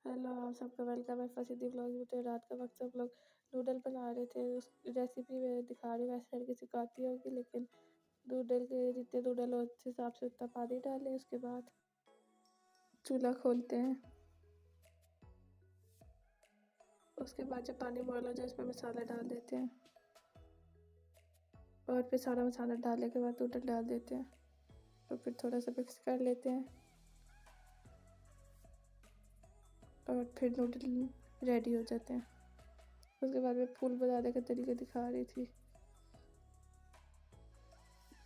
Hello, आप सबका welcome है फसीदी व्लॉग्स में। तो रात का वक्त सब लोग नूडल बना रहे थे। उस रेसिपी में दिखा रही हूँ, वैसे लड़की सिखाती होगी, लेकिन नूडल के जितने नूडल हो उस हिसाब से उतना पानी डालें। उसके बाद चूल्हा खोलते हैं। उसके बाद जब पानी बॉयल हो जाए उसमें मसाला डाल देते हैं और फिर सारा मसाला डालने के बाद नूडल डाल देते हैं और फिर थोड़ा सा मिक्स कर लेते हैं और फिर नूडल रेडी हो जाते हैं। उसके बाद मैं फूल बनाने का तरीका दिखा रही थी।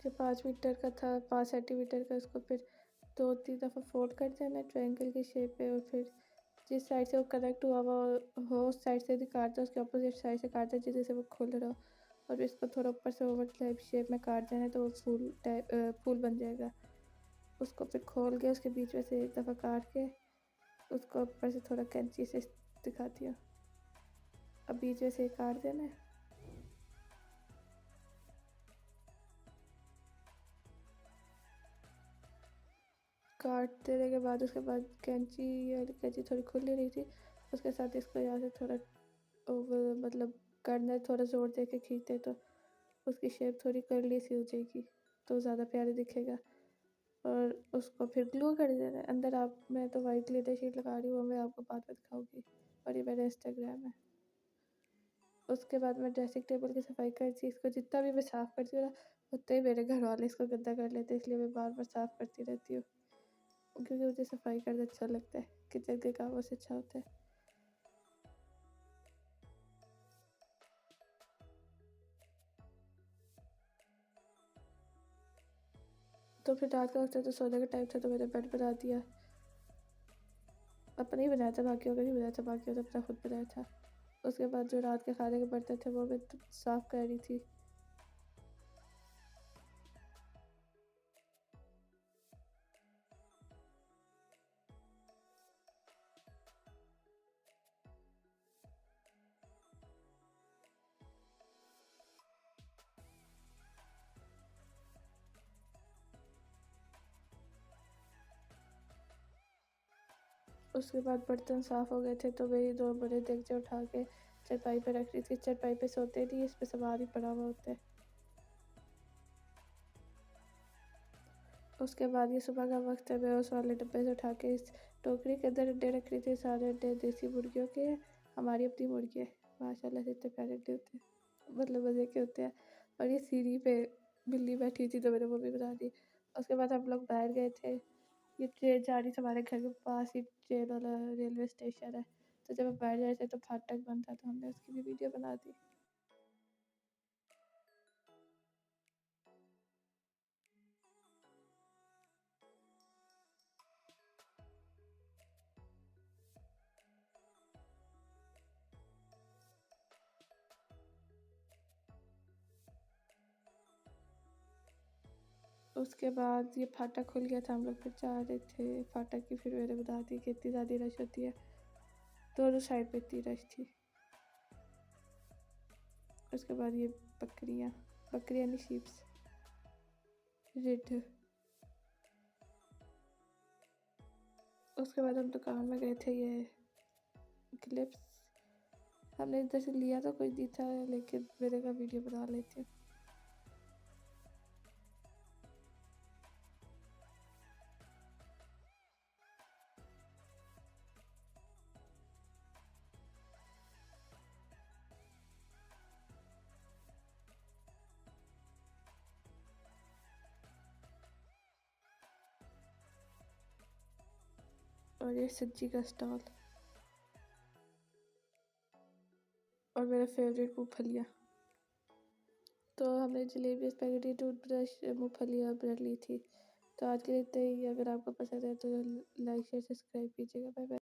जो 5 मीटर का था, 5 सेंटीमीटर का, उसको फिर 2-3 दफ़ा फोल्ड कर देना है ट्रायंगल की शेप में और फिर जिस साइड से वो कनेक्ट हुआ हो उस साइड से भी काट दो, उसके अपोजिट साइड से काट दो जिससे से वो खुल रहा हो और इसको थोड़ा ऊपर से ओवल टाइप शेप में काट देना है तो वो फूल बन जाएगा। उसको फिर खोल के उसके बीच में से एक दफ़ा काट के उसको ऊपर से थोड़ा कैंची से दिखाती हूँ। अब बीच में से काट देना है। काट देने के बाद उसके बाद कैंची थोड़ी खुल नहीं रही थी, उसके साथ इसको यहाँ से थोड़ा ओवर मतलब करना है, थोड़ा ज़ोर दे के खींचते तो उसकी शेप थोड़ी कर्ली सी हो जाएगी तो ज़्यादा प्यारी दिखेगा। और उसको फिर ग्लू कर देना है अंदर। मैं तो वाइट ग्लिटर शीट लगा रही हूँ, वो मैं आपको बाद में दिखाऊंगी और ये मेरा इंस्टाग्राम है। उसके बाद मैं ड्रेसिंग टेबल की सफाई करती, इसको जितना भी मैं साफ़ करती हूँ ना उतना ही मेरे घर वाले इसको गंदा कर लेते हैं, इसलिए मैं बार बार साफ़ करती रहती हूँ क्योंकि मुझे सफाई करना अच्छा लगता है। किचन के कामों से अच्छा होता है। तो फिर रात का वक्त था तो सोने का टाइम था तो मैंने बेड बना दिया। अपना ही बनाया था, बाकियों का नहीं बनाया था, बाकियों ने अपना खुद बनाया था। उसके बाद जो रात के खाने के बर्तन थे वो मैं साफ़ कर रही थी। उसके बाद बर्तन साफ़ हो गए थे तो वही 2 बड़े देगचे उठा के चारपाई पे रख रही थी। चारपाई पे सोते नहीं, इस पे सामान ही पड़ा हुआ होता है। उसके बाद ये सुबह का वक्त है, मैं उस वाले डब्बे से उठा के इस टोकरी के अंदर अंडे रख रही थी। सारे अंडे देसी मुर्गियों के हैं, हमारी अपनी मुर्गी है। माशाल्लाह से इतने प्यारे अंडे होते हैं, मतलब मज़े के होते हैं। और ये सीढ़ी पे बिल्ली बैठी थी तो मैंने वो भी बना दी। उसके बाद हम लोग बाहर गए थे। ये ट्रेन जा रही थी, हमारे घर के पास ही ट्रेन वाला रेलवे स्टेशन है, तो जब हम बाहर जा रहे थे तो फाटक बंद था तो हमने उसकी भी वीडियो बना दी। उसके बाद ये फाटक खुल गया था, हम लोग फिर जा रहे थे फाटक की। फिर मैंने बता दी कि इतनी ज़्यादा रश होती है, दोनों साइड पे इतनी रश थी। उसके बाद ये बकरियाँ नहीं, शीप्स, रिड। उसके बाद हम दुकान में गए थे। ये क्लिप्स हमने इधर से लिया तो कोई नहीं था, लेकिन मैंने कहा वीडियो बना लेती हूँ। और ये सब्जी का स्टॉल और मेरा फेवरेट मूँगफलियाँ। तो हमने जलेबी, स्पैगेटी, टूथब्रश, मूँगफलियाँ, ब्रेड ली थी। तो आज के लिए इतना ही। अगर आपको पसंद है तो लाइक शेयर सब्सक्राइब कीजिएगा। Bye bye.